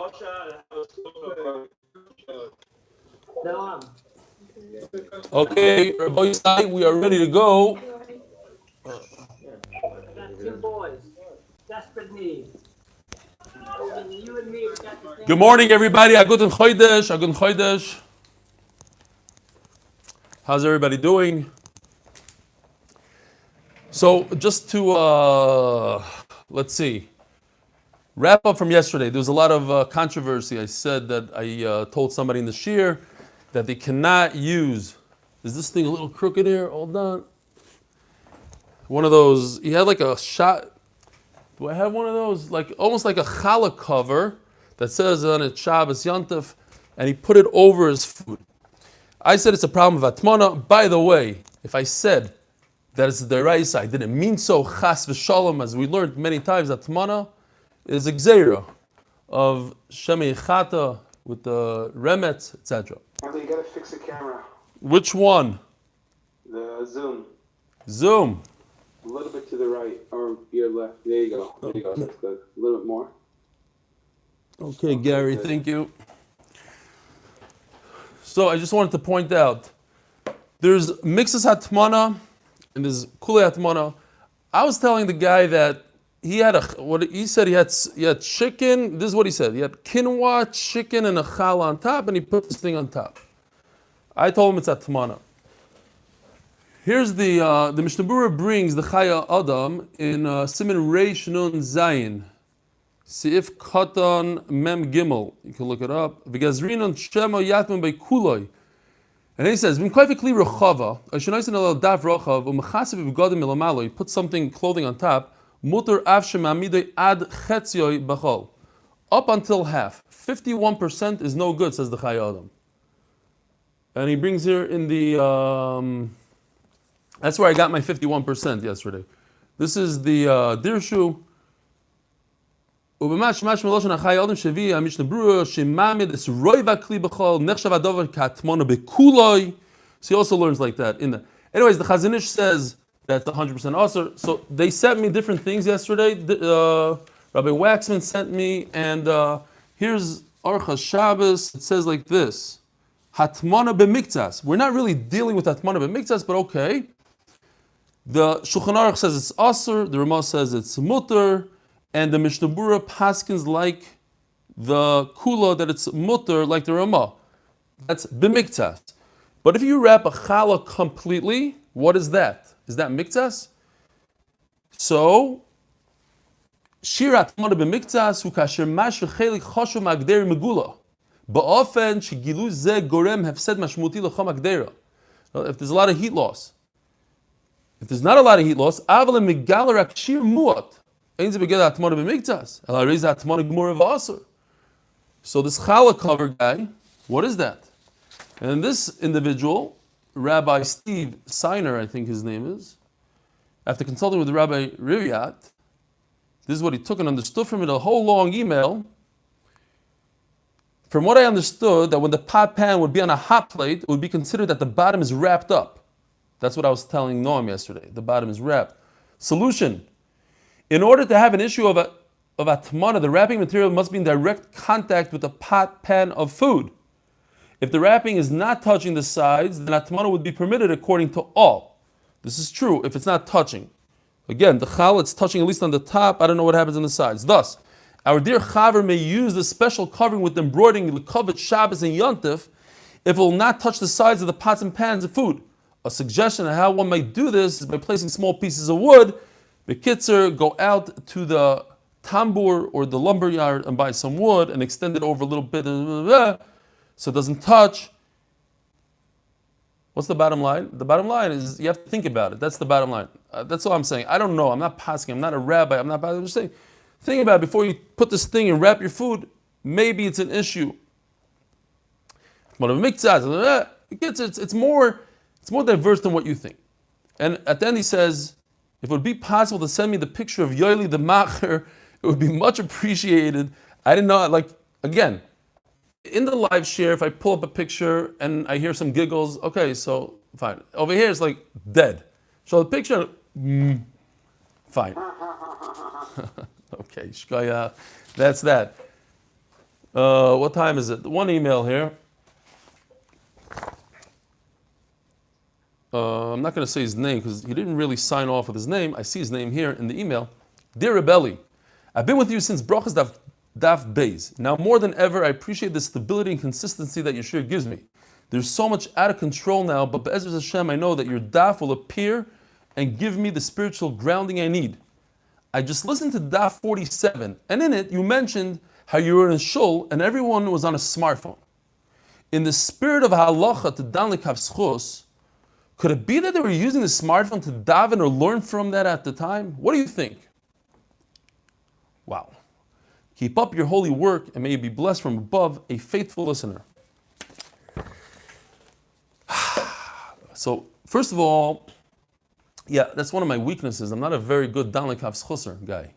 Okay, Rabbi Yisai, we are ready to go. Got two boys, desperate need. You and me, we got the same. Good morning, everybody. Aguten Chodesh, Aguten Chodesh. How's everybody doing? So, just to let's see, wrap up from yesterday. There was a lot of controversy. I said that I told somebody in the shir that they cannot use. Is this thing a little crooked here? Hold on. One of those. He had like a shot. Do I have one of those? Like almost like a challah cover that says on it Shabbos Yontif, and he put it over his food. I said it's a problem of atmana. By the way, if I said that it's the deraisa, I didn't mean so. Chas v'shalom, as we learned many times, atmana is a gzeira of shemei chata with the remet, etc. You gotta fix the camera. Which one? The zoom. Zoom. A little bit to the right or your left. There you go. There you go. That's good. A little bit more. Okay, Gary, thank you. So I just wanted to point out, there's mixes hatmana and there's kule hatmana. I was telling the guy that he had he said he had chicken. This is what he said. He had quinoa, chicken, and a challah on top, and he put this thing on top. I told him it's hatmana. Here's the Mishnah Berurah brings the Chaya Adam in Siman Reish Nun Zayin, Seif Katan Mem Gimel. You can look it up. V'gazrinon Shema Yatman by Kuloi. And then he says, "V'mkoyfikli rechava, ashenoisen alal daf rochav, u'mechasiv b'gadim milamalo." You put something clothing on top. Mutar av shemamidoi ad chetzioi b'chol. Up until half, 51% is no good, says the Chaya Adam. And he brings here in the. That's where I got my 51% yesterday. This is the Dirshu. Ubamash mash meloshan achai adam shevi Mishnah Berurah shemamid es roiva kli b'chol nechshav adover katmona bekuloi. So he also learns like that in the. Anyways, the Chazon Ish says that's 100% asur. So they sent me different things yesterday. Rabbi Waxman sent me, and here's Archa Shabbos. It says like this: Hatmana b'miktzas. We're not really dealing with Hatmana b'miktzas, but okay. The Shulchan Aruch says it's asur, the Ramah says it's mutter, and the Mishnah Berurah paskins like the kula that it's mutter, like the Ramah. That's b'miktzas. But if you wrap a challah completely, what is that? Is that miktzas? So, shirat mona b'miktzas hu kasher masher chelik choshu magderi megula ba'ofen shegilu ze gorem hefsed mashmuti l'chom agdera. If there's a lot of heat loss. If there's not a lot of heat loss, aval megalarak shir muat. Ain't beged atmona b'miktzas. Ela reiz atmona gemura v'asur. So this challah cover guy, what is that? And this individual, Rabbi Steve Seiner, I think his name is, after consulting with Rabbi Riviat, this is what he took and understood from it, a whole long email. From what I understood, that when the pot pan would be on a hot plate, it would be considered that the bottom is wrapped up. That's what I was telling Noam yesterday. The bottom is wrapped. Solution. In order to have an issue of atmana, the wrapping material must be in direct contact with the pot pan of food. If the wrapping is not touching the sides, then atmana would be permitted according to all. This is true if it's not touching. Again, the challah, it's touching at least on the top. I don't know what happens on the sides. Thus, our dear chaver may use the special covering with embroidering l'kovet Shabbos and Yontif if it will not touch the sides of the pots and pans of food. A suggestion of how one might do this is by placing small pieces of wood. Bekitzer, go out to the tambur or the lumber yard and buy some wood and extend it over a little bit so it doesn't touch. What's the bottom line? The bottom line is you have to think about it. That's the bottom line. That's all I'm saying. I don't know. I'm not passing. I'm not a rabbi. I'm just saying. Think about it before you put this thing and wrap your food. Maybe it's an issue. It's more diverse than what you think. And at the end he says, if it would be possible to send me the picture of Yoeli the Macher, it would be much appreciated. I didn't know, again, in the live share, if I pull up a picture and I hear some giggles, okay, so fine. Over here it's like dead. Show the picture, fine. Okay, shkoya, that's that. What time is it? One email here. I'm not going to say his name because he didn't really sign off with his name. I see his name here in the email. Dear Rebelli, I've been with you since Brachas Daf Beis. Now more than ever, I appreciate the stability and consistency that your shir gives me. There's so much out of control now, but Be'ezras Hashem, I know that your daf will appear and give me the spiritual grounding I need. I just listened to Daf 47, and in it you mentioned how you were in a shul and everyone was on a smartphone. In the spirit of halacha to dan lekav schos, could it be that they were using the smartphone to daven or learn from that at the time? What do you think? Wow. Keep up your holy work and may you be blessed from above, a faithful listener. So, first of all, yeah, that's one of my weaknesses. I'm not a very good dan lekav schosser guy.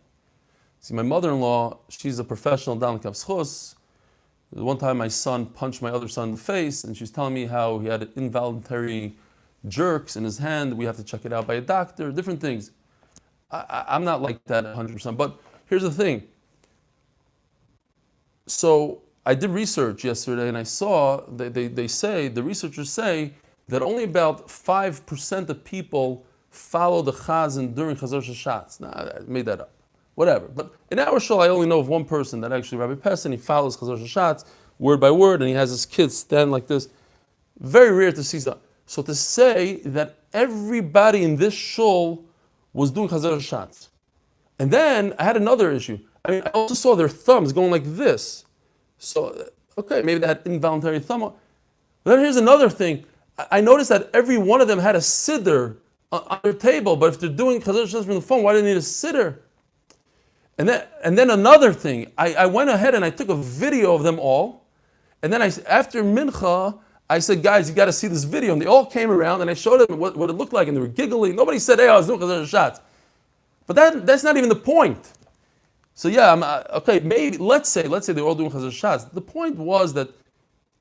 See, my mother-in-law, she's a professional dan lekav schos. One time my son punched my other son in the face, and she was telling me how he had involuntary jerks in his hand. We have to check it out by a doctor, different things. I'm not like that 100%. But here's the thing. So I did research yesterday, and I saw they say, the researchers say, that only about 5% of people follow the chazan during Chazar Shashatz. Nah, I made that up. Whatever. But in our shul, I only know of one person that actually, Rabbi Pessin, he follows Chazar Shashatz word by word, and he has his kids stand like this. Very rare to see that. So to say that everybody in this shul was doing Chazar Shashatz. And then I had another issue. I mean, I also saw their thumbs going like this. So, okay, maybe they had involuntary thumb. But then here's another thing. I noticed that every one of them had a siddur on their table, but if they're doing Chazar Shashatz from the phone, why do they need a siddur? And then another thing, I went ahead and I took a video of them all, and then after Mincha, I said, guys, you got to see this video, and they all came around, and I showed them what it looked like, and they were giggling. Nobody said, hey, I was doing Chazar Shashatz. But that's not even the point. So yeah, okay, maybe, let's say they're all doing Chazar Shashatz. The point was that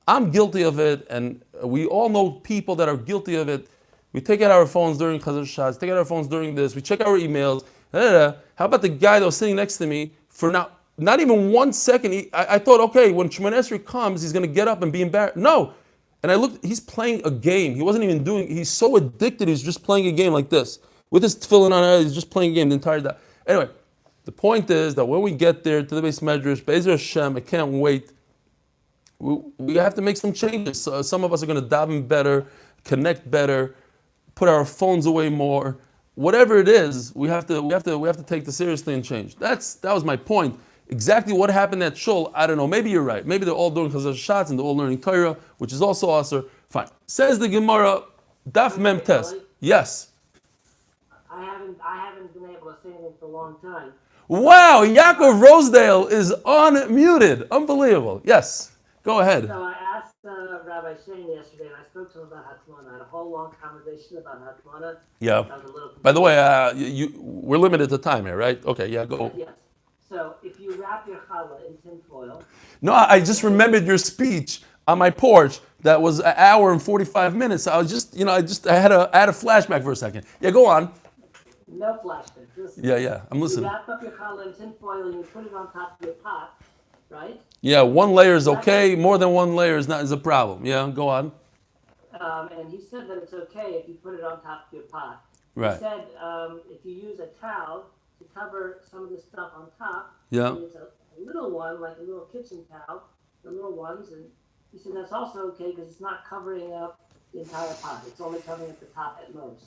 I'm guilty of it, and we all know people that are guilty of it. We take out our phones during Chazar Shashatz, take out our phones during this, we check our emails. How about the guy that was sitting next to me for not even 1 second? I thought, okay, when Shemoneh Esrei comes, he's going to get up and be embarrassed. No. And I looked, he's playing a game. He wasn't even he's so addicted, he's just playing a game like this. With his tefillin on, he's just playing a game the entire day. Anyway, the point is that when we get there to the Beis Medrash, Be'ezras Hashem, I can't wait. We have to make some changes. So some of us are going to daven better, connect better, put our phones away more. Whatever it is, we have to take this seriously and change. That was my point. Exactly what happened at Shul, I don't know. Maybe you're right. Maybe they're all doing Chazar Shashatz and they're all learning Torah, which is also Asur. Fine. Says the Gemara, Daf Mem Tes. Yes. I haven't been able to say anything for a long time. Wow, Yaakov Rosedale is unmuted. Unbelievable. Yes. Go ahead. So I asked Rabbi Shane yesterday, and I spoke to him about Hatmana. I had a whole long conversation about Hatmana. Yeah. By the way, we're limited to time here, right? Okay, yeah, go. Yes. So if you wrap your challah in tin foil. No, I just remembered your speech on my porch. That was an hour and 45 minutes. I was just, I had a flashback for a second. Yeah, go on. No flashback. Listen. Yeah, I'm listening. You wrap up your challah in tin foil and you put it on top of your pot, right? Yeah, one layer is okay. More than one layer is a problem. Yeah, go on. And he said that it's okay if you put it on top of your pot. Right. He said if you use a towel to cover some of the stuff on top, yeah. And it's a little one, like a little kitchen towel, the little ones, and he said that's also okay because it's not covering up the entire pot. It's only covering up the top at most.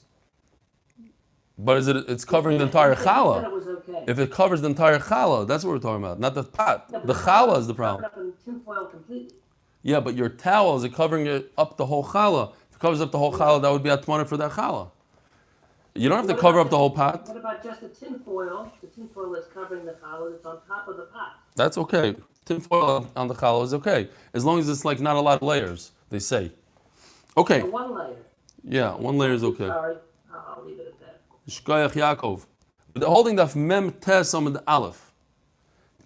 But it's covering the entire challah. He said it was okay. If it covers the entire challah, that's what we're talking about, not the pot. No, the challah is the problem. Covered up in tin foil completely. Yeah, but your towel, is it covering it up the whole challah? If it covers up the whole challah, that would be atmana for that challah. You don't have to cover up the whole pot. What about just the tin foil? The tin foil that's covering the challah that's on top of the pot. That's okay. Tin foil on the challah is okay. As long as it's like not a lot of layers, they say. Okay. So one layer. Yeah, one layer is okay. Sorry, I'll leave it at that. Shkoyach Yaakov. But holding Daf Mem Tes Amud Aleph.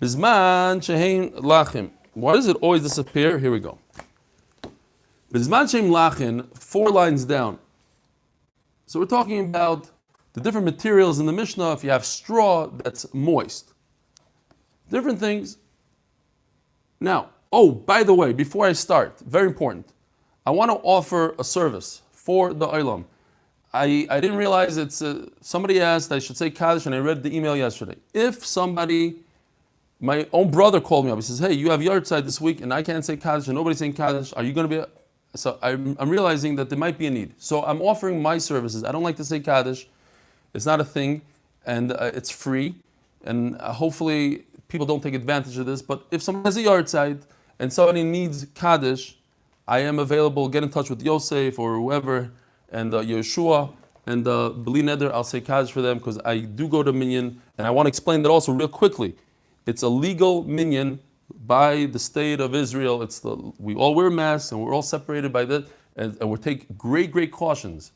Bizman shehein lachim. Why does it always disappear? Here we go. Bizman shehein lachin, 4 lines down. So we're talking about the different materials in the Mishnah. If you have straw that's moist, different things. Now, Oh, by the way, before I start, very important, I want to offer a service for the Olam. I didn't realize it's, somebody asked I should say Kaddish, and I read the email yesterday. If somebody, my own brother called me up, he says, hey, you have Yartzeit this week, and I can't say Kaddish, and nobody's saying Kaddish, are you going to be, so I'm realizing that there might be a need. So I'm offering my services. I don't like to say Kaddish. It's not a thing, and it's free, and hopefully people don't take advantage of this, but if someone has a Yartzeit, and somebody needs Kaddish, I am available. Get in touch with Yosef or whoever, and Yeshua, and B'li Neder, I'll say Kaddish for them, because I do go to minyan, and I want to explain that also real quickly. It's a legal minyan by the state of Israel. We all wear masks, and we're all separated by that, and we take great cautions.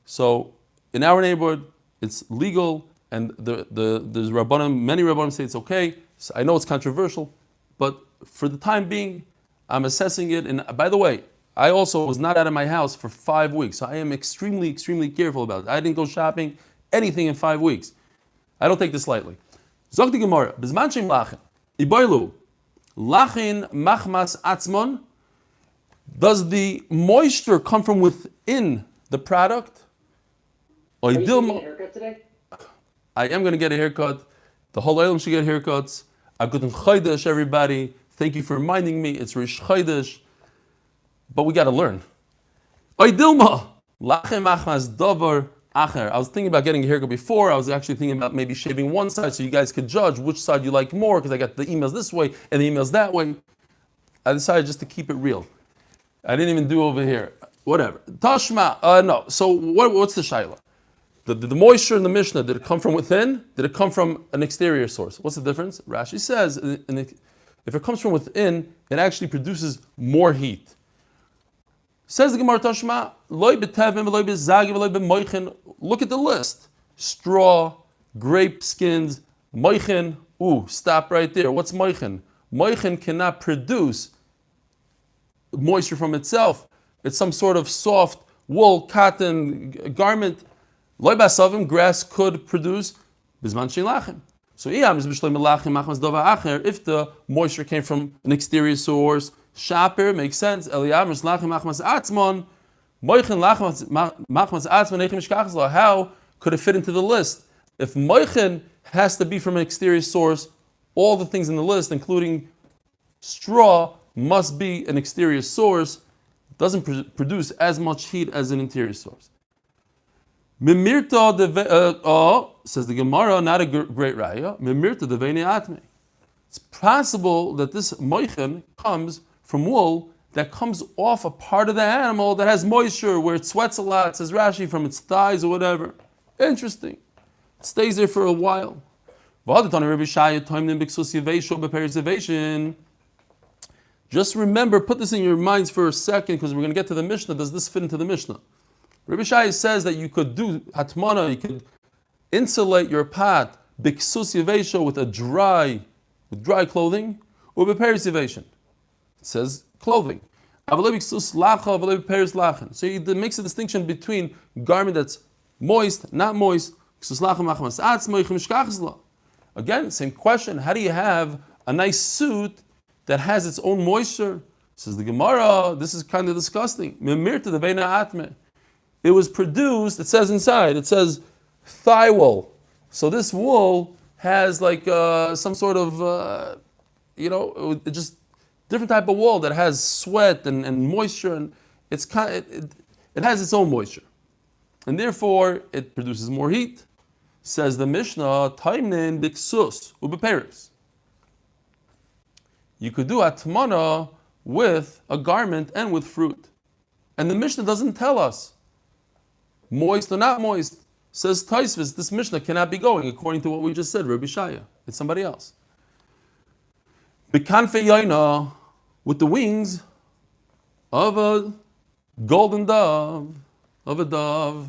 So in our neighborhood, it's legal, and there's Rabbanim, many Rabbanim say it's okay. So I know it's controversial, but for the time being, I'm assessing it. And by the way, I also was not out of my house for 5 weeks. So I am extremely careful about it. I didn't go shopping, anything in 5 weeks. I don't take this lightly. Zog the Gemara, Bizman shem lachen, iboilu, lachen machmas atzmon. Does the moisture come from within the product? Are you getting a haircut today? I am going to get a haircut. The whole Olam should get haircuts. A good Chodesh, everybody. Thank you for reminding me. It's Rish Chodesh. But we got to learn. Oy Dilma, lachem achmas davar acher. I was thinking about getting a haircut before. I was actually thinking about maybe shaving one side so you guys could judge which side you like more, because I got the emails this way and the emails that way. I decided just to keep it real. I didn't even do over here. Whatever. Tashma, no. So what's the shaila? The moisture in the Mishnah, did it come from within? Did it come from an exterior source? What's the difference? Rashi says, if it comes from within, it actually produces more heat. Says the Gemara Tashma, loy betevim, loy bezagim, loy bemoichin. Look at the list. Straw, grape skins, moichin. Ooh, stop right there. What's moichin? Moichin cannot produce moisture from itself. It's some sort of soft wool, cotton, garment. Loy basavim, grass could produce bizman shein lachem. So if the moisture came from an exterior source, shaper makes sense. How could it fit into the list? If moichin has to be from an exterior source, all the things in the list, including straw, must be an exterior source. It doesn't produce as much heat as an interior source. Mimirta says the Gemara, not a great raya. Mimirta deveni atme. It's possible that this moichin comes from wool that comes off a part of the animal that has moisture, where it sweats a lot, says Rashi, from its thighs or whatever. Interesting. It stays there for a while. Just remember, put this in your minds for a second, because we're going to get to the Mishnah. Does this fit into the Mishnah? Rabbi Shai says that you could do hatmana, you could insulate your pot biksus yevesho with dry clothing, or beperis yeveshin. It says clothing. So he makes a distinction between garment that's moist, not moist. Again, same question. How do you have a nice suit that has its own moisture? Says the Gemara, this is kind of disgusting. It was produced, it says inside, it says thigh wool. So this wool has like some sort of, just different type of wool that has sweat and moisture, and it has its own moisture. And therefore, it produces more heat. Says the Mishnah, Taimnin biksus ubeperis. You could do atmana with a garment and with fruit. And the Mishnah doesn't tell us moist or not moist. Says Taisvis, this Mishnah cannot be going according to what we just said, Rabbi Shaya. It's somebody else. Bekanfe yaina, with the wings of a golden dove, of a dove.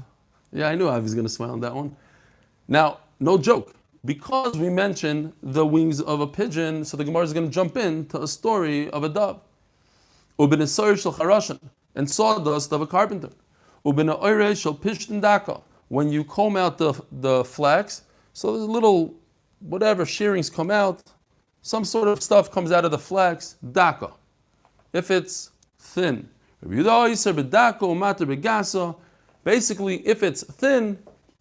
Yeah, I knew I was going to smile on that one. Now, no joke. Because we mentioned the wings of a pigeon, so the Gemara is going to jump into a story of a dove. And sawdust of a carpenter. When you comb out the flax, so the little whatever shearings come out, some sort of stuff comes out of the flax, daka. If it's thin, basically, if it's thin,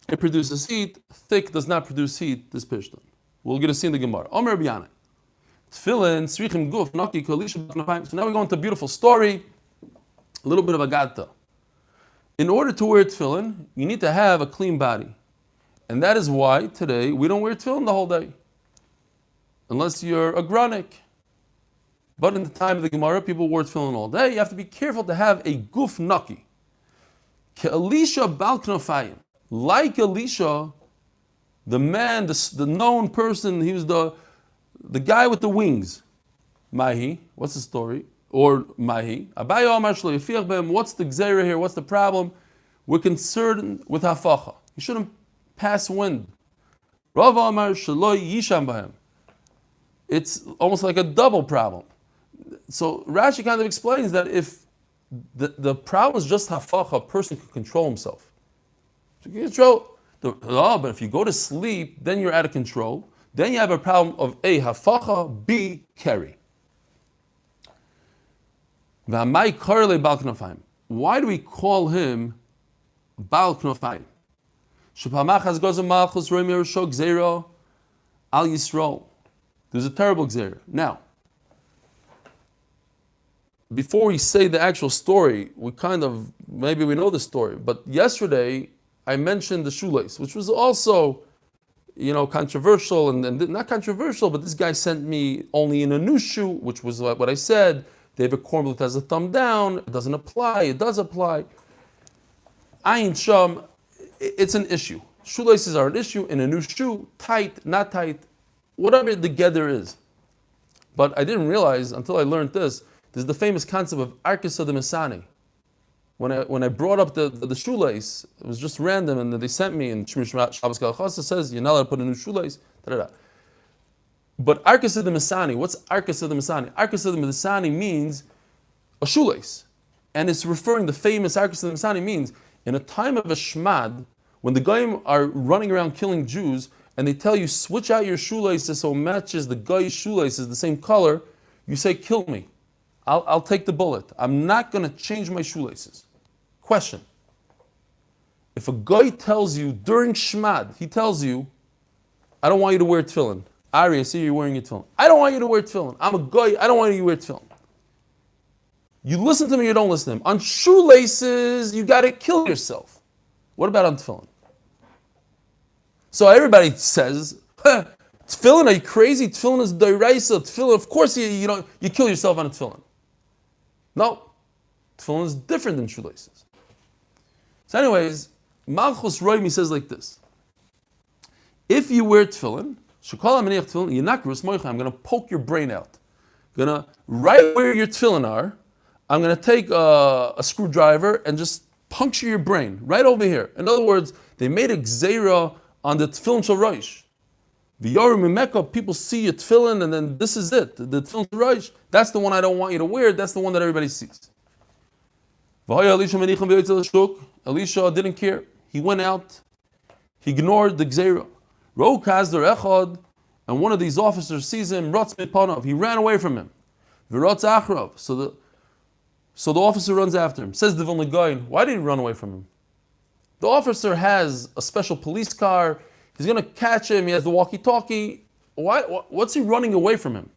it produces heat. Thick does not produce heat. This pishtan. We're going to see in the Gemara. Omer B'yanai. Tefillin, srichim guf, naki kalisha. So now we go into a beautiful story, a little bit of a gata. In order to wear tefillin, you need to have a clean body. And that is why today we don't wear tefillin the whole day. Unless you're a granic. But in the time of the Gemara, people wore tefillin all day. You have to be careful to have a guf naki. Elisha bal knofayim. Like Elisha, the man, the known person, he was the guy with the wings. Mahi, what's the story? Or Mahi. Abaye Amar shlo yafiach b'hem. What's the gzeira here? What's the problem? We're concerned with hafacha. You shouldn't pass wind. Rav Amar shlo yisham b'hem. It's almost like a double problem. So Rashi kind of explains that if the problem is just hafacha, a person can control himself. So you can control. But if you go to sleep, then you're out of control. Then you have a problem of A, hafacha, B, carry. Why do we call him Baal Knofayim? Al Yisrael. There's a terrible gzeira. Now, before we say the actual story, maybe we know the story, but yesterday I mentioned the shoelace, which was also, controversial, and not controversial, but this guy sent me only in a new shoe, which was what I said. David Kornbluth has a thumb down, it doesn't apply, it does apply. Ayin Sham, it's an issue. Shoelaces are an issue in a new shoe, tight, not tight, whatever the gather is. But I didn't realize until I learned this, there's the famous concept of Arkisa de Mesani. When I brought up the shoelace, it was just random, and they sent me, and Shabbos Kalachasa says, you're not allowed to put a new shoelace, da-da-da. But Arkisa de Mesani, what's Arkisa de Mesani? Arkisa de Mesani means a shoelace. And it's referring, the famous Arkisa de Mesani means, in a time of a shmad, when the Goyim are running around killing Jews, and they tell you, switch out your shoelaces so it matches the Goy's shoelaces, the same color, you say, kill me. I'll take the bullet. I'm not going to change my shoelaces. Question. If a Goy tells you, during shmad, he tells you, I don't want you to wear tefillin. Ari, I see you're wearing your tefillin. I don't want you to wear tefillin. I'm a Goy, I don't want you to wear tefillin. You listen to me, you don't listen to him. On shoelaces, you got to kill yourself. What about on tefillin? So everybody says, tefillin, are you crazy? Tefillin is doiraisa. Tefillin, of course you kill yourself on a tefillin. No, tefillin is different than shoelaces. So anyways, Malchus Roimi says like this. If you wear tefillin, I'm going to poke your brain out. I'm going to, right where your tefillin are, I'm going to take a screwdriver and just puncture your brain, right over here. In other words, they made a gzeira on the tefillin shel rosh. V'yorim mimeka, people see your tefillin, and then this is it. The tefillin shel rosh, that's the one I don't want you to wear, that's the one that everybody sees. Elisha didn't care. He went out, he ignored the gzeira. And one of these officers sees him, he ran away from him. So the officer runs after him. Says the Vilna Gaon, why did he run away from him? The officer has a special police car. He's going to catch him. He has the walkie-talkie. What's he running away from him?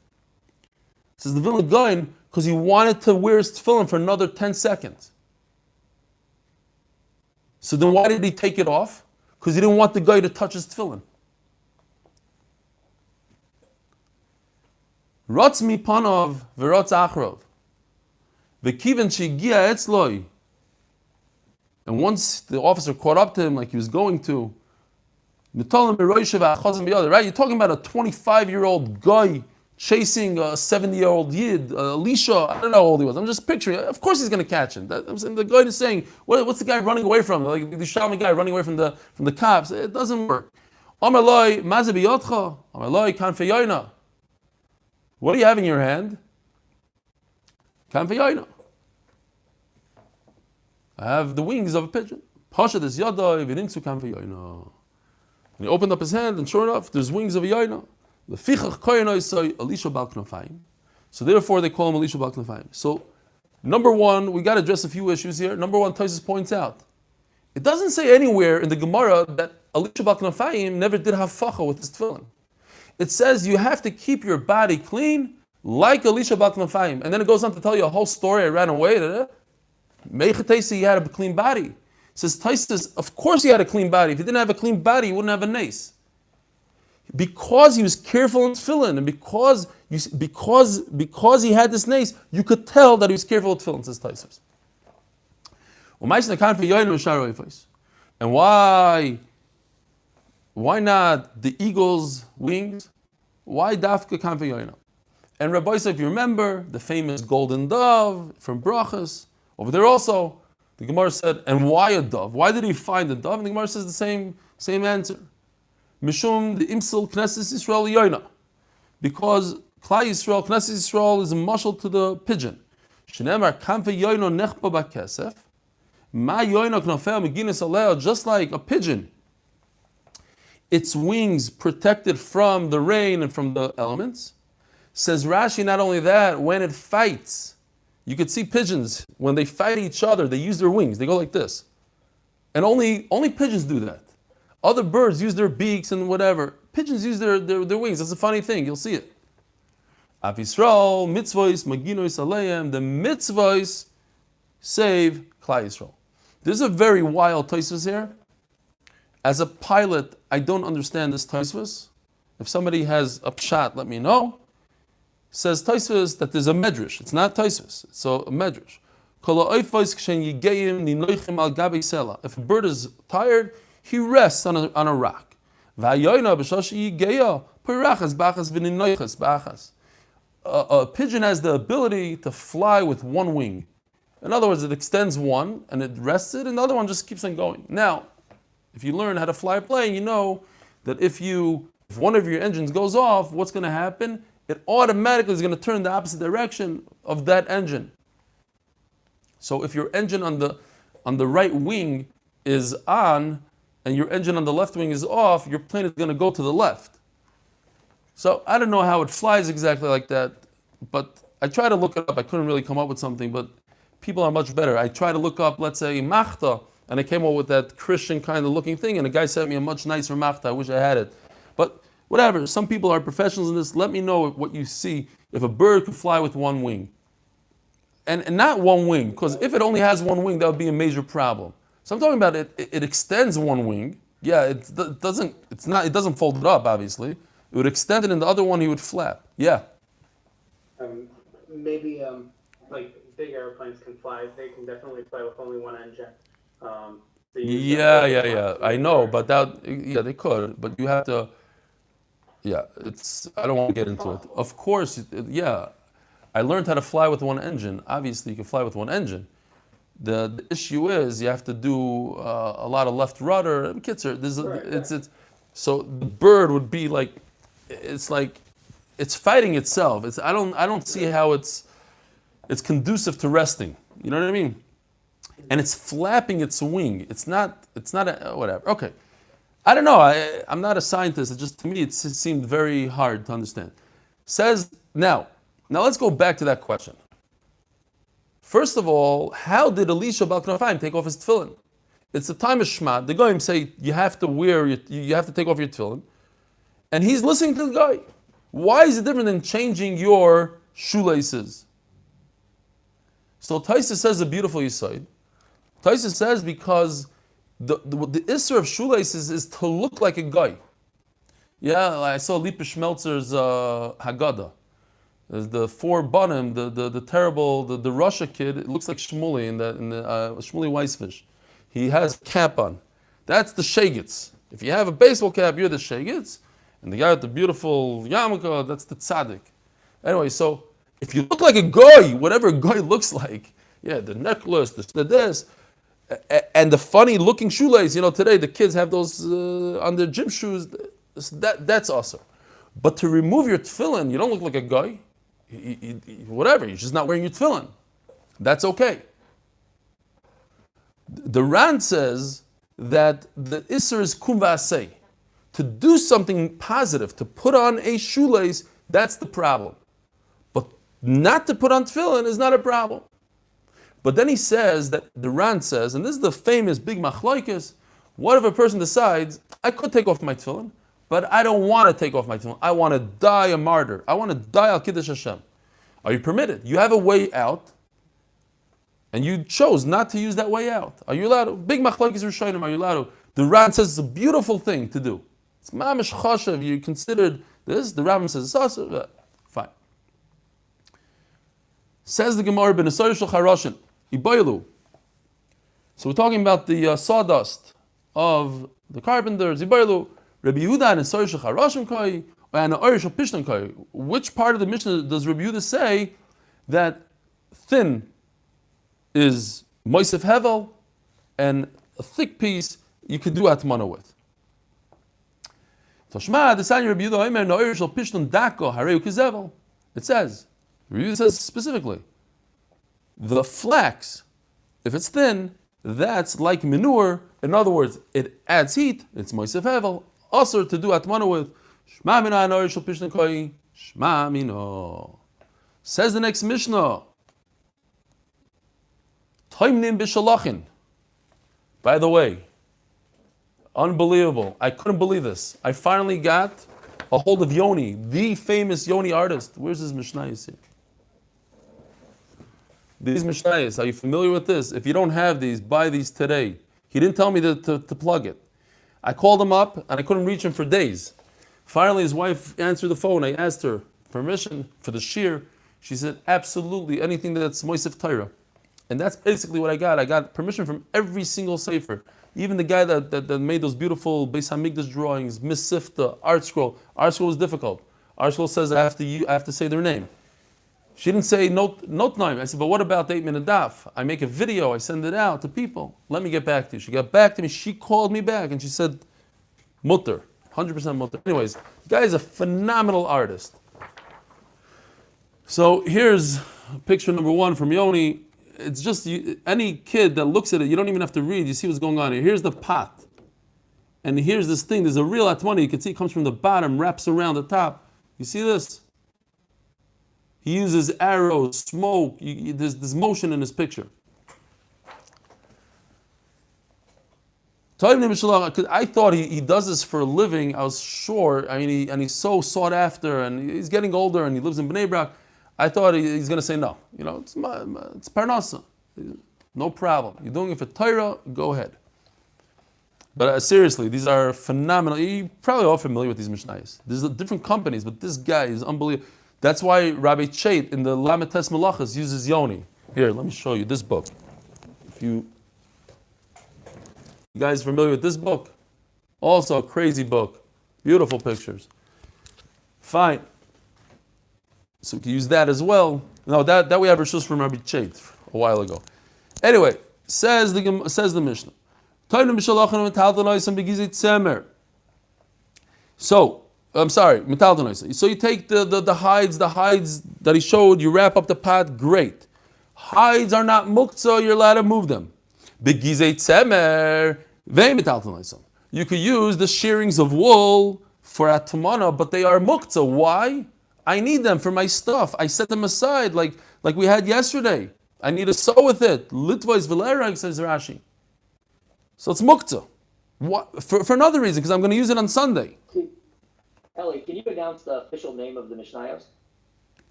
Says the Vilna Gaon, because he wanted to wear his tefillin for another 10 seconds. So then why did he take it off? Because he didn't want the guy to touch his tefillin. Rotz mi panov v'rotz achrov. V'kiven shegia etzloi. And once the officer caught up to him like he was going to, right? You're talking about a 25-year-old guy chasing a 70-year-old yid, Elisha, I don't know how old he was. I'm just picturing, of course he's going to catch him. The guy is saying, what's the guy running away from? Like the Shalmi guy running away from the cops. It doesn't work. Amar loi, maze biyotcha? Amar loi, kanfei yoina. What do you have in your hand? Kanfei yoina. I have the wings of a pigeon. Pasha des yadai v'ninsu kanfei yoina. And he opened up his hand, and sure enough, there's wings of a yoina. Lefichach koyenoisoi Elisha bal knafayim. So therefore they call him Elisha bal knafayim. So number one, we got to address a few issues here. Number one, Tosfos points out, it doesn't say anywhere in the Gemara that Elisha bal knafayim never did hafacha with his tefillin. It says you have to keep your body clean like Elisha bal knafayim. And then it goes on to tell you a whole story. I ran away. He had a clean body. It says Tosfos, of course he had a clean body. If he didn't have a clean body, he wouldn't have a nace. Because he was careful in tefillin, and because he had this nace, you could tell that he was careful with tefillin, says Tosfos. And why not the eagle's wings? Why dafka kanfa yoina? And Rabbi Yosef, if you remember, the famous golden dove from Brachas, over there also, the Gemara said, and why a dove? Why did he find a dove? And the Gemara says the same answer. Mishum the imsil Knesset Yisrael yoina. Because Klal Yisrael, Knesset Yisrael is a mashal to the pigeon. Shenemar kanfa yoino nechpa bakesef. Ma yoino knafel meginis aleo, just like a pigeon. Its wings protected from the rain and from the elements. Says Rashi, not only that, when it fights, you could see pigeons, when they fight each other, they use their wings. They go like this. And only pigeons do that. Other birds use their beaks and whatever. Pigeons use their wings. That's a funny thing. You'll see it. Av Yisrael, mitzvahs, maginois aleim, the mitzvahs save Klal Yisrael. There's a very wild Tosfos here. As a pilot, I don't understand this Tosfos. If somebody has a pshat, let me know. Says Tosfos that there's a medrash. It's not Tosfos. It's a medrash. If a bird is tired, he rests on a rock. A pigeon has the ability to fly with one wing. In other words, it extends one and it rests it, and the other one just keeps on going. Now, if you learn how to fly a plane, you know that if one of your engines goes off, what's going to happen? It automatically is going to turn the opposite direction of that engine. So if your engine on the right wing is on and your engine on the left wing is off, your plane is going to go to the left. So I don't know how it flies exactly like that, but I tried to look it up. I couldn't really come up with something, but people are much better. I tried to look up, let's say, machta, and I came up with that Christian kind of looking thing, and a guy sent me a much nicer machta. I wish I had it. But whatever, some people are professionals in this. Let me know what you see if a bird could fly with one wing. And not one wing, because if it only has one wing, that would be a major problem. So I'm talking about it extends one wing. Yeah, it doesn't fold it up, obviously. It would extend it, and the other one he would flap. Yeah. Maybe like big airplanes can fly. They can definitely fly with only one engine. Yeah. I know, but they could, but you have to. Yeah, I don't want to get into it. Of course, yeah. I learned how to fly with one engine. Obviously, you can fly with one engine. The issue is you have to do a lot of left rudder. So the bird would be like it's fighting itself. I don't see how it's conducive to resting. You know what I mean? And it's flapping its wing. It's not whatever. Okay. I don't know. I'm not a scientist. To me, it seemed very hard to understand. Says now let's go back to that question. First of all, how did Elisha bal knafayim take off his tefillin? It's the time of Shema. The goyim say you have to take off your tefillin, and he's listening to the guy. Why is it different than changing your shoelaces? So Tosfos says a beautiful yesod. Tosfos says because the issur of shoelaces is to look like a guy. Yeah, I saw Lipa Schmelzer's Haggadah. There's the four banim, the terrible, the Russia kid. It looks like Shmuley in the Shmuley Weisfish. He has a cap on. That's the shegitz. If you have a baseball cap, you're the shegitz, and the guy with the beautiful yarmulke, that's the tzaddik. Anyway, so if you look like a guy, whatever a guy looks like, yeah, the necklace, this, and the funny looking shoelace. Today the kids have those on their gym shoes. That's awesome. But to remove your tefillin, you don't look like a guy. Whatever, you're just not wearing your tefillin. That's okay. The Ran says that the Isser is kum v'asei, To do something positive, to put on a shoelace, that's the problem. But not to put on tefillin is not a problem. But then he says that the Ran says, and this is the famous big machlokes, what if a person decides, I could take off my tefillin, but I don't want to take off my tefillin. I want to die a martyr. I want to die al Kiddush Hashem. Are you permitted? You have a way out, and you chose not to use that way out. Are you allowed to? Big machlokes Rishonim, are you allowed to? The Ran says it's a beautiful thing to do. It's mamish chashav. You considered this. The Rambam says it's also fine. Says the Gemara ben Asar shel Charoshin Iboilu. So we're talking about the sawdust of the carpenters. Iboilu Rabbi Yehuda and Asar shel Charoshin koi and Asar shel Pishtan koi. Which part of the Mishnah does Rabbi Yehuda say that thin is moisef hevel and a thick piece you could do atmana with? It says, Rabbi Yehuda says specifically, the flax, if it's thin, that's like manure. In other words, it adds heat. It's moisef hevel. Also to do atmana with. Shma mina anor shel pishtan koi. Shma mino. Says the next Mishnah. Toimnim b'shalachin. By the way, unbelievable. I couldn't believe this. I finally got a hold of Yoni, the famous Yoni artist. Where's his Mishnayos here? These Mishnayos, are you familiar with this? If you don't have these, buy these today. He didn't tell me to plug it. I called him up and I couldn't reach him for days. Finally, his wife answered the phone. I asked her permission for the shir. She said, absolutely, anything that's Moisef Torah. And that's basically what I got. I got permission from every single sefer. Even the guy that made those beautiful Beis Hamikdash drawings, Miss Sifta, Art Scroll. Art Scroll was difficult. Art Scroll says I have to say their name. She didn't say note name. I said, but what about the 8-minute daf? I make a video, I send it out to people. Let me get back to you. She got back to me, she called me back and she said, mutter, 100% mutter. Anyways, the guy is a phenomenal artist. So here's picture number 1 from Yoni. It's just any kid that looks at it, you don't even have to read. You see what's going on here. Here's the pot. And here's this thing. There's a real atmana. You can see it comes from the bottom, wraps around the top. You see this? He uses arrows, smoke. There's motion in this picture. Because I thought he does this for a living. I was sure. I mean, and he's so sought after, and he's getting older, and he lives in Bnei Brak. I thought he's going to say no. You know, it's parnasa. No problem. You're doing it for Torah, go ahead. But seriously, these are phenomenal. You're probably all familiar with these Mishnayos. There's different companies, but this guy is unbelievable. That's why Rabbi Chait in the Lametes Malachas uses Yoni. Here, let me show you this book. If you guys familiar with this book? Also a crazy book. Beautiful pictures. Fine. So we can use that as well. No, that we have Rishus from Rabbi Chait a while ago. Anyway, says the Mishnah. So, I'm sorry, so you take the hides that he showed, you wrap up the pot, great. Hides are not muktzah, you're allowed to move them. You could use the shearings of wool for atmana, but they are muktzah. Why? I need them for my stuff. I set them aside like we had yesterday. I need to sew with it. Litvois v'lerag, says Rashi. So it's muktzah. What? For another reason, because I'm going to use it on Sunday. Eli, can you announce the official name of the Mishnayos?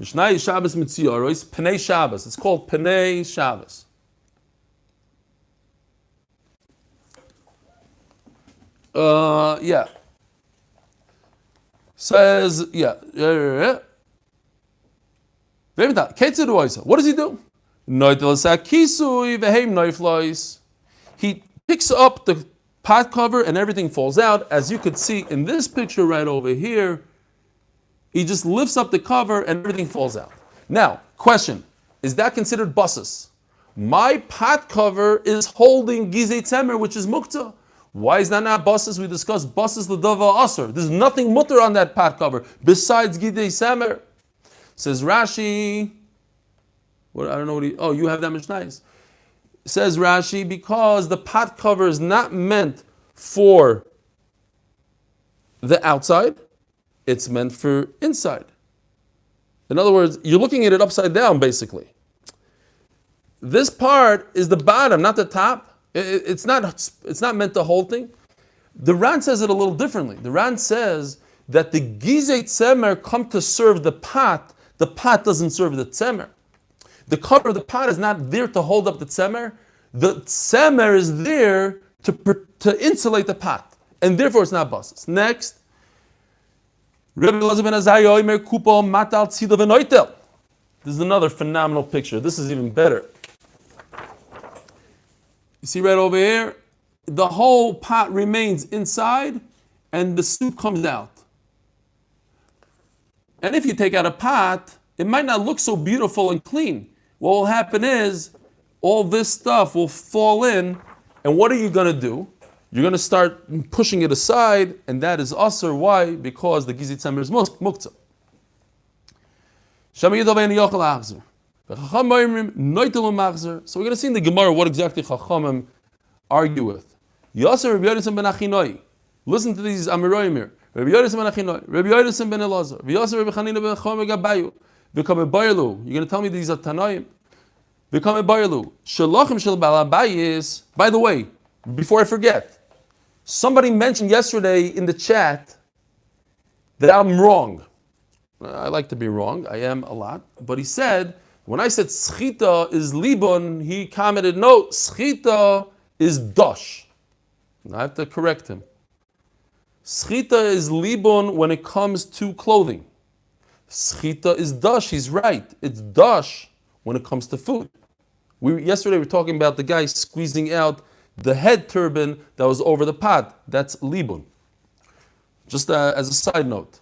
Mishnayos Shabbos Mitziyaros, Pnei Shabbos. It's called Pnei Shabbos. Yeah. Says, yeah. What does he do? He picks up the pot cover and everything falls out. As you could see in this picture right over here, he just lifts up the cover and everything falls out. Now, question, is that considered buses? My pot cover is holding gizei tzemer, which is muktzah. Why is that not buses? We discussed buses l'dava aser. There's nothing mutter on that pot cover besides gizei tzemer. Says Rashi, I don't know what you have that Mishnayos. Says Rashi, because the pot cover is not meant for the outside, it's meant for inside. In other words, you're looking at it upside down, basically. This part is the bottom, not the top. It's not meant the whole thing. The Ran says it a little differently. The Ran says that the gizei tzemer come to serve the pot doesn't serve the tzemer. The cover of the pot is not there to hold up the tzemer. The tzemer is there to insulate the pot, and therefore it's not basis. Next, Rabbi Elazar ben Azariah omer kupo matal tzida v'noitel. This is another phenomenal picture. This is even better. You see right over here, the whole pot remains inside, and the soup comes out. And if you take out a pot, it might not look so beautiful and clean. What will happen is, all this stuff will fall in, and what are you going to do? You're going to start pushing it aside, and that is asur. Why? Because the gizit tzemer is muktzah. So we're going to see in the Gemara what exactly Chachamim argue with. Listen to these Amiroyim here. Rabbi Yodasim ben Achinoi, Rabbi Yodasim ben Elazar, Rabbi Yosef Rabbi Chanina ben Chomer Gabayu, V'kamei Bayerlu. You're going to tell me these are Tanoim? V'kamei Bayerlu. Shalachim shel Balabayis. By the way, before I forget, somebody mentioned yesterday in the chat that I'm wrong. I like to be wrong. I am a lot. But he said, when I said Schita is Libon, he commented, no, Schita is Dosh. I have to correct him. Schita is Libon when it comes to clothing. Schita is Dosh. He's right. It's Dosh when it comes to food. Yesterday we were talking about the guy squeezing out the head turban that was over the pot. That's Libon. Just as a side note.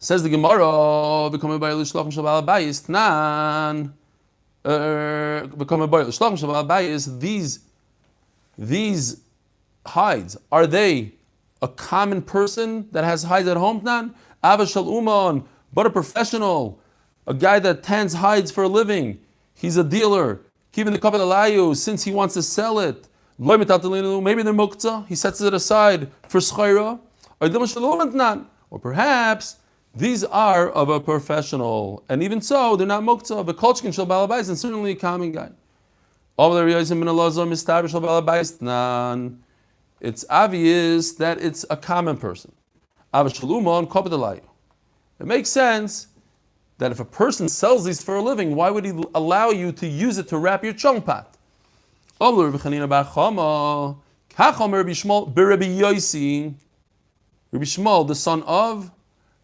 Says the Gemara, these hides, are they a common person that has hides at home? Nan? Avashal Uman, but a professional, a guy that tans hides for a living. He's a dealer. Keeping the cup of the layu since he wants to sell it. Maybe they're muktzah. He sets it aside for schayra. Or perhaps these are of a professional, and even so, they're not muktzah. But kolchkin shel balabais, and certainly a common guy. It's obvious that it's a common person. It makes sense that if a person sells these for a living, why would he allow you to use it to wrap your chung pot? Rabbi Shmuel, the son of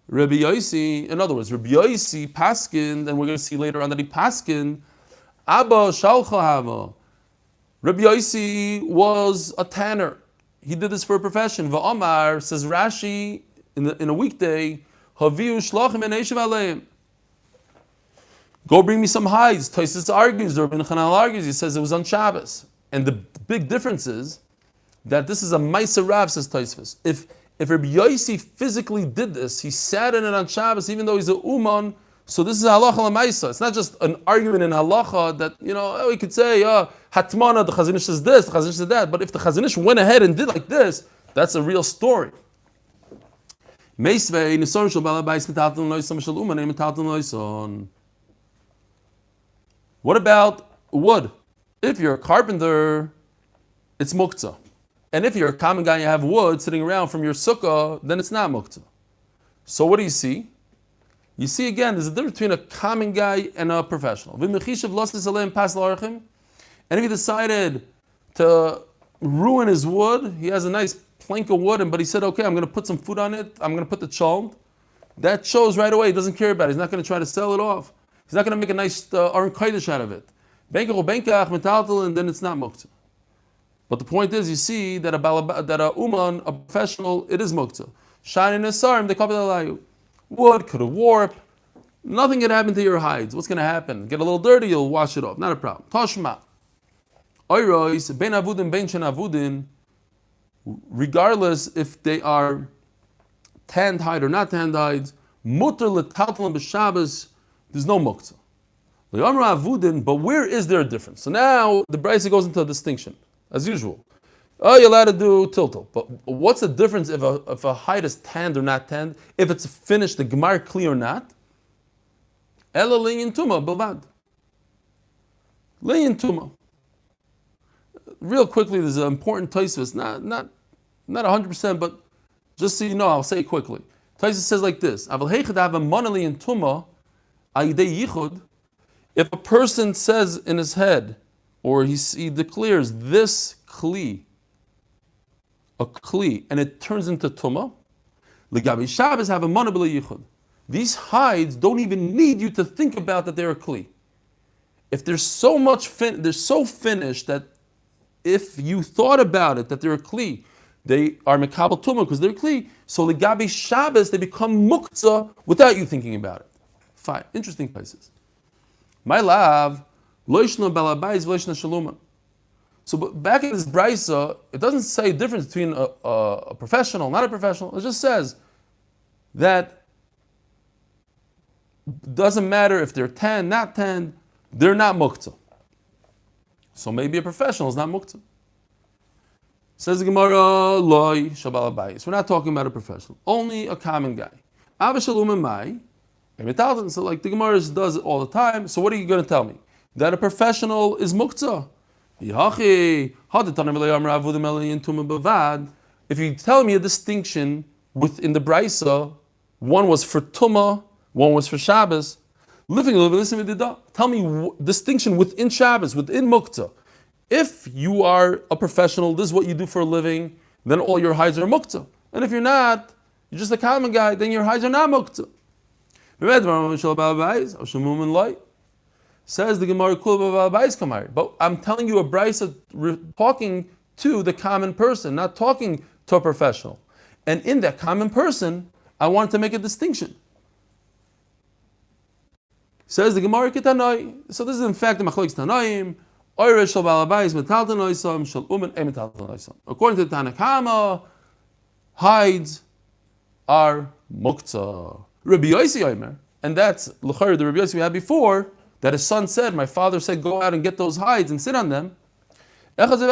Rabbi Yosi. In other words, Rabbi Yosi paskin, and we're going to see later on that he paskin, Abba Shalcha Hava. Rabbi Yosi was a tanner. He did this for a profession. Va'amar, says Rashi, in a weekday, Haviu shlachim and eshev aleim. Go bring me some hides. Tosfos argues, Rabbi Chananel argues, he says it was on Shabbos. And the big difference is that this is a Ma'aser Rav, says Tosfos. If Rabbi Yosi physically did this, he sat in it on Shabbos, even though he's a Uman, so this is halacha l'maisa. It's not just an argument in halacha that, we could say, Hatmana, the Chazon Ish says this, the Chazon Ish says that. But if the Chazon Ish went ahead and did like this, that's a real story. What about wood? If you're a carpenter, it's muktzah. And if you're a common guy and you have wood sitting around from your sukkah, then it's not muktzah. So what do you see? You see again, there's a difference between a common guy and a professional. And if he decided to ruin his wood, he has a nice plank of wood, but he said, okay, I'm going to put some food on it, I'm going to put the cholm. That shows right away, he doesn't care about it. He's not going to try to sell it off. He's not going to make a nice Aron Kodesh out of it. And then it's not muktzah. But the point is, you see that a uman, a professional, it is muktzah. Shani nesarim, they cover the layu. Wood could have warped. Nothing could happen to your hides. What's going to happen? Get a little dirty, you'll wash it off. Not a problem. Toshma. Oyrois, ben avudin, ben shen avudin, regardless if they are tanned hide or not tanned hides, mutter letaltalim b'Shabbos, there's no muktzah. But where is there a difference? So now the Brisa goes into a distinction, as usual. Oh, you're allowed to do tiltal. But what's the difference if a hide is tanned or not tanned? If it's finished, the gemar kli or not? Ela linyan tuma bilvad. Linyan tuma. Real quickly, there's an important taisvis, not 100%, but just so you know, I'll say it quickly. Taisvis says like this: Aval heichad have a monali in tuma, ayidei yichud. If a person says in his head, or he declares this kli, a kli, and it turns into tuma, legabi Shabbos have a monali yichud. These hides don't even need you to think about that they're a kli. If there's so much, they're so finished that if you thought about it, that they're a kli, they are mekabel tumah because they're kli. So legabi Shabbos, they become muktzah without you thinking about it. Fine, interesting places. My love, loishna balabayis loishna shaluma. So back in this brisa, it doesn't say a difference between a professional, not a professional. It just says that doesn't matter if they're 10, not 10, they're not muktzah. So maybe a professional is not muktzah. Says the Gemara, loy shabal abayis. We're not talking about a professional, only a common guy. Ava shalom emai, so like the Gemara does it all the time. So what are you going to tell me? That a professional is muktzah. If you tell me a distinction within the brisa, one was for tumah, one was for Shabbos. Tell me distinction within Shabbos, within muktzah. If you are a professional, this is what you do for a living, then all your hides are muktzah. And if you're not, you're just a common guy, then your hides are not muktzah. Says the Gemara, but I'm telling you a brisa talking to the common person, not talking to a professional. And in that common person, I want to make a distinction. Says the Gemara Kitanoi. So this is in fact the Machlokes Tanoim. According to the Tanakama, hides are muktzah. Rabbi Yossi Omer, and that's l'chayr the Rabbi Yossi we had before, that his son said, my father said, go out and get those hides and sit on them. He was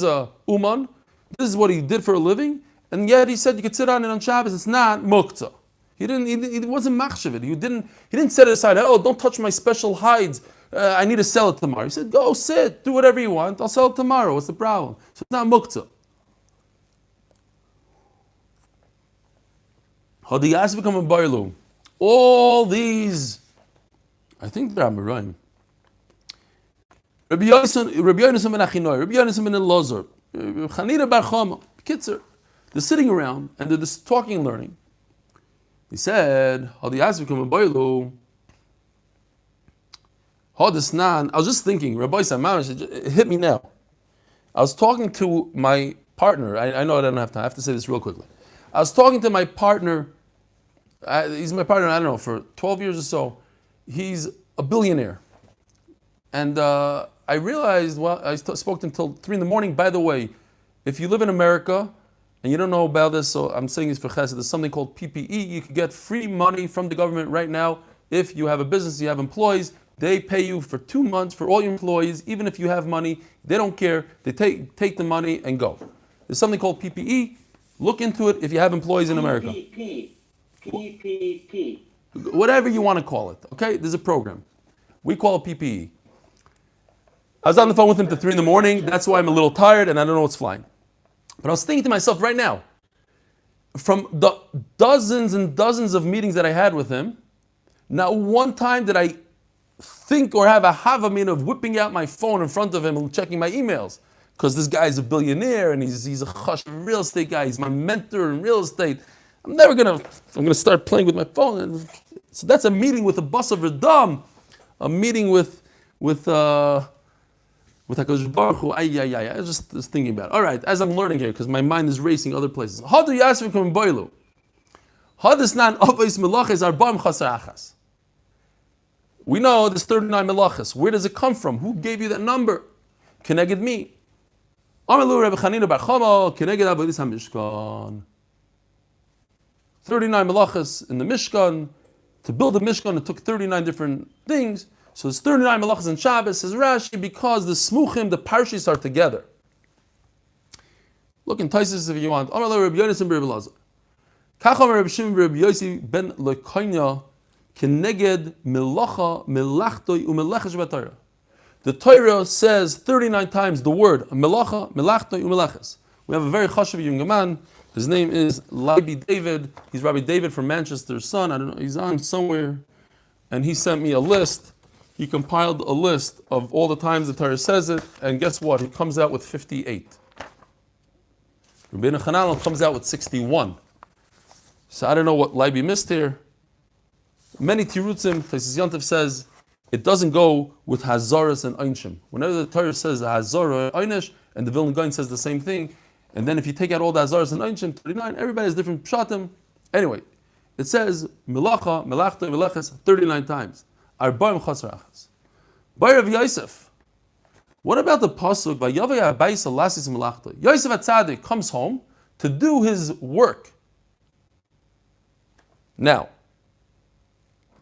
a uman. This is what he did for a living, and yet he said you could sit on it on Shabbos. It's not muktzah. He wasn't machshavit. He didn't set it aside. Oh, don't touch my special hides. I need to sell it tomorrow. He said, go sit, do whatever you want. I'll sell it tomorrow. What's the problem? So it's not muktzah. All these, I think they're Amoraim. Rabbi Yonasan ben Achinoi, Rabbi Yonasan ben Elazar, Chanina bar Chama, Kitzer. They're sitting around and they're just talking and learning. He said, I was just thinking, Rabbi Samarish, it hit me now. I was talking to my partner. I know I don't have time. I have to say this real quickly. I was talking to my partner. He's my partner, I don't know, for 12 years or so. He's a billionaire. And I realized, I spoke to him till 3 in the morning. By the way, if you live in America and you don't know about this, so I'm saying this for chesed, there's something called PPE. You can get free money from the government right now. If you have a business, you have employees, they pay you for 2 months for all your employees. Even if you have money, they don't care. They take the money and go. There's something called PPE. Look into it if you have employees in America. PPP. Whatever you want to call it, okay? There's a program. We call it PPE. I was on the phone with him till 3 in the morning. That's why I'm a little tired and I don't know what's flying. But I was thinking to myself right now, from the dozens and dozens of meetings that I had with him, not one time did I think or have a havamin of whipping out my phone in front of him and checking my emails. Because this guy's a billionaire and he's a chush real estate guy. He's my mentor in real estate. I'm gonna start playing with my phone. So that's a meeting with a bus of Radam, a meeting with HaKadosh Baruch Hu. I was just thinking about it. All right, as I'm learning here, because my mind is racing other places. Hadu Yasvik Boilu. Hadisnan Avos Melachis Arbam Chasar Achas. We know there's 39 melachas. Where does it come from? Who gave you that number? Keneged me. Amalu Rebbe Chanina Bar Chama, Keneged Avodas HaMishkan. 39 melachas in the Mishkan. To build the Mishkan, it took 39 different things. So there's 39 melachas in Shabbos, says Rashi, because the smuchim, the parshis are together. Look in Taisus if you want. Amar le Rabbi Yonasan b'Rabbi Elazar. Kach amar Rabbi Shimon b'Rabbi Yosi ben Lekonya keneged melacha melachtoi umeleches b'Torah. The Torah says 39 times the word melacha, melachtoi, umeleches. We have a very chashuv young man. His name is Eli David. He's Rabbi David from Manchester's son. I don't know. He's on somewhere, and he sent me a list. He compiled a list of all the times the Torah says it, and guess what? He comes out with 58. Rabbeinu Chananel comes out with 61. So I don't know what Leiby missed here. Many tirutzim, Taisus Yontif says, it doesn't go with hazaras and einshim. Whenever the Torah says hazara einish, and the Vilna Gaon says the same thing, and then if you take out all the hazaras and einshim, 39, everybody has different pshatim. Anyway, it says melacha, melachta, meleches 39 times. Arba'im chasar achas. By Rav Yosef. What about the pasuk by Yavaya Abayis Alasis Melachta? Yosef HaTzadik comes home to do his work. Now,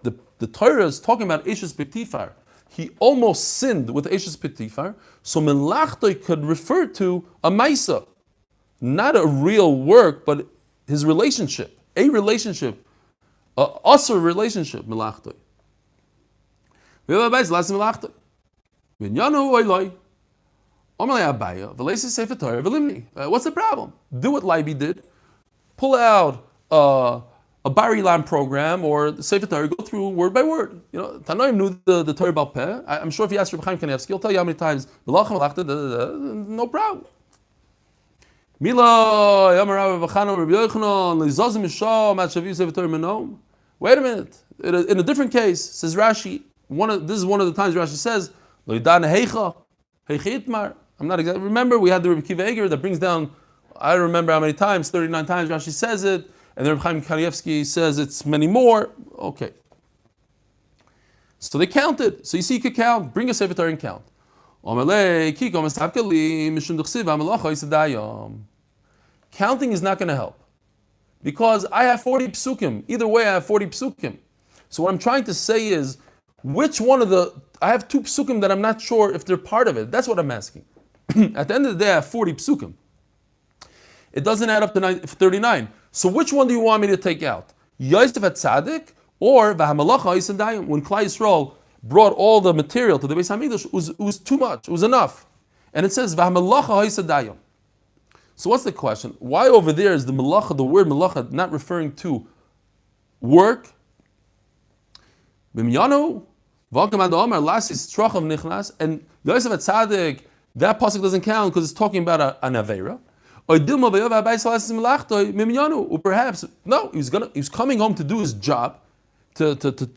the Torah is talking about Eshes Petifar. He almost sinned with Eshes Petifar, so Melachta could refer to a Maisa, not a real work, but his relationship, a relationship, also a relationship, Melachta. Yavaya Abayis Alasis Melachta. What's the problem? Do what Leiby did. Pull out a Bari Lam program or the Sefer Torah, go through word by word. You know, Tanoim knew the Torah Baal Peh. I'm sure if you ask Reb Chaim Kanievsky, he'll tell you how many times, no problem. Wait a minute. In a different case, says Rashi, this is one of the times Rashi says, I'm not exactly. Remember, we had the Rebbe Kiva Eger that brings down, I don't remember how many times, 39 times Rashi says it, and then Reb Chaim Kanievsky says it's many more. Okay. So they counted. So you see, you could count. Bring a Sefer Torah and count. Counting is not going to help. Because I have 40 psukim. Either way, I have 40 psukim. So what I'm trying to say is, which one of I have 2 psukim that I'm not sure if they're part of it. That's what I'm asking. At the end of the day, I have 40 psukim. It doesn't add up to 39. So which one do you want me to take out? Yosef HaTzadik or V'hamalacha Yisandayim? When Klai Yisrael brought all the material to the Beis HaMikdash, it was too much. It was enough. And it says V'hamalacha Yisandayim. So what's the question? Why over there is the malacha, the word malacha, not referring to work? B'miyanu, V'alkam ad Omar, Lasis Trochav Nichnas, and Yosef HaTzadik, that pasuk doesn't count because it's talking about an Aveira. Or perhaps, no, he was coming home to do his job, to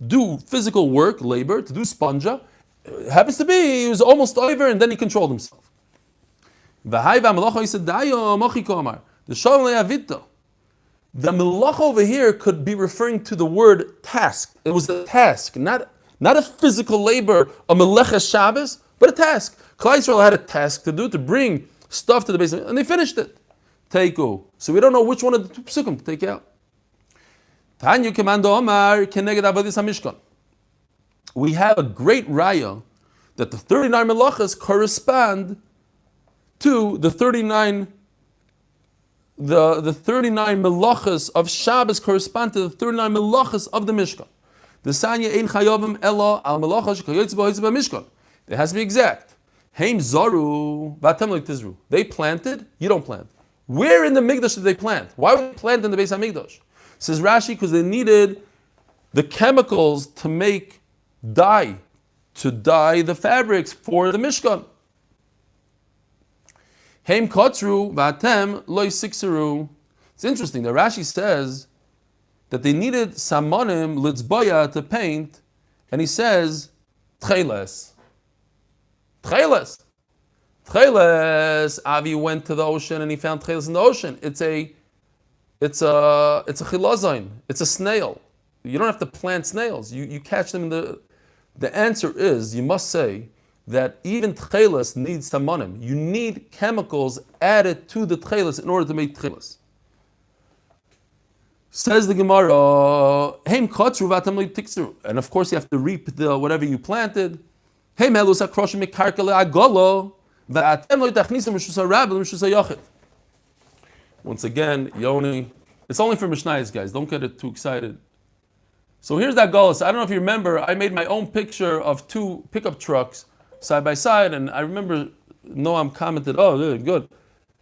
do physical work, labor, to do spanja. It happens to be, he was almost over and then he controlled himself. The melacha over here could be referring to the word task. It was a task, not a physical labor, a meleches Shabbos, but a task. Klai Yisrael had a task to do, to bring stuff to the basement, and they finished it. Teiku. So we don't know which one of the 2 psukim to take out. Tanyu Kemando Omar Keneged Avadis HaMishkan. We have a great raya that the 39 melachas correspond to the 39 melachas of Shabbos correspond to the 39 melachas of the Mishkan. The Sanya Ein Chayovim Ella Al Melachas Shekayotz B'Hoitz B'Mishkan. It has to be exact. Heim Zaru Vatem Lo Tizru. They planted, you don't plant. Where in the Mikdash did they plant? Why would they plant in the Beis HaMikdash? Says Rashi, because they needed the chemicals to make dye, to dye the fabrics for the Mishkan. Heim Kotzru Vatem Lo Ysikseru. It's interesting that Rashi says that they needed Samonim Litzbaya to paint, and he says Tcheles. Tcheles, Avi went to the ocean and he found tcheles in the ocean. It's a chilazain. It's a snail. You don't have to plant snails. You catch them in the answer is, you must say that even tcheles needs samanim. You need chemicals added to the tcheles in order to make tcheles. Says the Gemara, Heim kotzru v'atam lo tiksru. And of course you have to reap whatever you planted. Heim elus hakroshim mikarka le'agolo. V'atem lo tachnisam rishus harab l'rishus hayochid. Once again, Yoni. It's only for Mishnayos, guys. Don't get it too excited. So here's that Galus. I don't know if you remember, I made my own picture of two pickup trucks side by side, and I remember Noam commented, oh, good.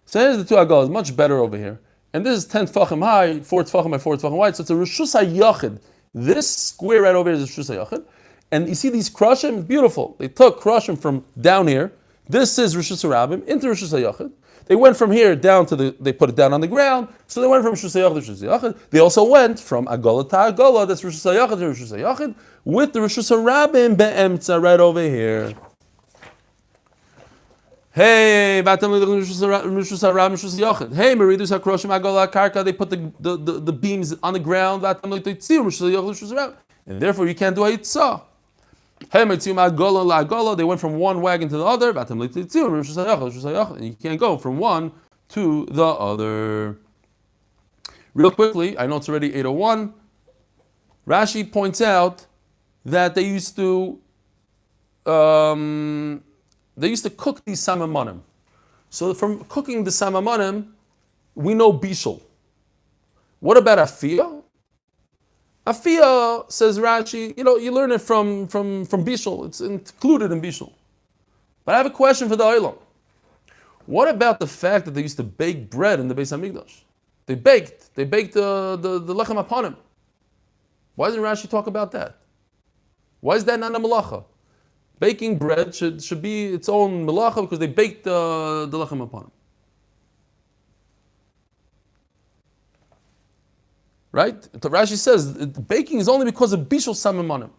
So here's the two Agalas, much better over here. And this is 10 tefachim high, 4 tefachim by 4 tefachim wide, so it's a Rishus HaYachid. This square right over here is a Rishus HaYachid. And you see these Krushim, beautiful. They took Krushim from down here. This is Rishus HaRabim into Rishus HaYachid. They went from here down to they put it down on the ground, so they went from Rishus HaYachid to Rishus HaYachid. They also went from Agola to Agola, that's Rishus HaYachid to Rishus HaYachid, with the Rishus HaRabim be'emtza right over here. Hey, Rishus HaRabim, Rishus HaYachid. Hey, Meridus HaKroshim Agola Karka, they put the beams on the ground, and therefore you can't do a Yitzah. Hey, they went from one wagon to the other, and you can't go from one to the other. Real quickly, I know it's already 8:01. Rashi points out that they used to cook these samamonim. So from cooking the samamonim, we know bishul. What about afiyah? Afiyah, says Rashi, you learn it from bishul. It's included in bishul. But I have a question for the Olam. What about the fact that they used to bake bread in the Beis Hamikdash? They baked the lechem apanim. Why doesn't Rashi talk about that? Why is that not a malacha? Baking bread should be its own malacha because they baked the lechem apanim. Right? Rashi says baking is only because of bishul samamonim.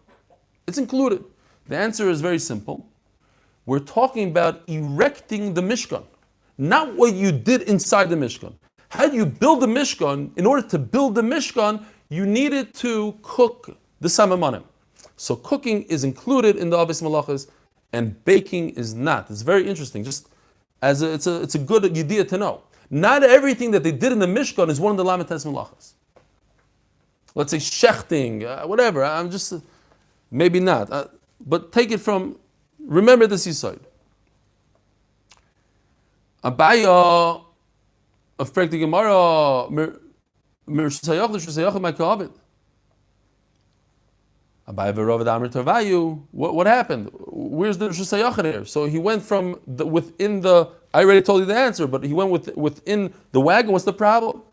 It's included. The answer is very simple. We're talking about erecting the Mishkan, not what you did inside the Mishkan. How do you build the Mishkan? In order to build the Mishkan, you needed to cook the samamonim. So cooking is included in the Avis Malachas, and baking is not. It's very interesting. Just as it's a good idea to know. Not everything that they did in the Mishkan is one of the Lamites Malachas. Let's say shechting, whatever. I'm just, maybe not. But take it from, remember this Yisod. Abaya, afrek the Gemara, Shusayach l'Shusayach ma'kavid. Abaya v'Ravad Amr Tarvayu. What happened? Where's the Shusayach here? So he went from within the. I already told you the answer, but he went within the wagon. What's the problem?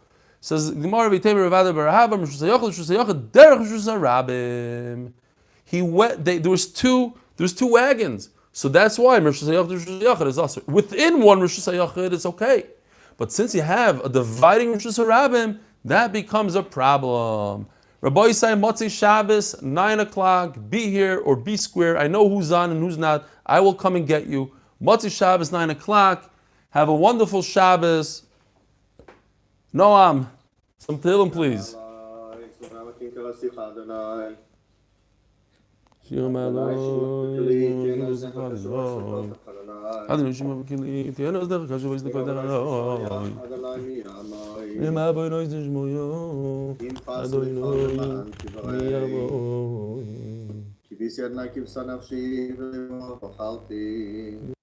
Says Gemara v'Temer Ravada Barahava Shusayach l'Shusayach derech Shusarabim. He went. There was two wagons. So that's why Rosh Hashanah is also within one Rosh Hashanah it's okay, but since you have a dividing Rosh Hashanah, that becomes a problem. Rabbi Yisai Motzei Shabbos 9:00. Be here or be square. I know who's on and who's not. I will come and get you. Motzei Shabbos 9:00. Have a wonderful Shabbos. Noam, some Tehillim, please. Shir Malon, Adonai Shema V'Kili, Tiana Zdech Kashu V'Zdech Adonai. Ema Boy Nois Dishmoyo, Adonai Miyavo. Ki B'Yad Nakiv Sanavshi V'Mo Chalti.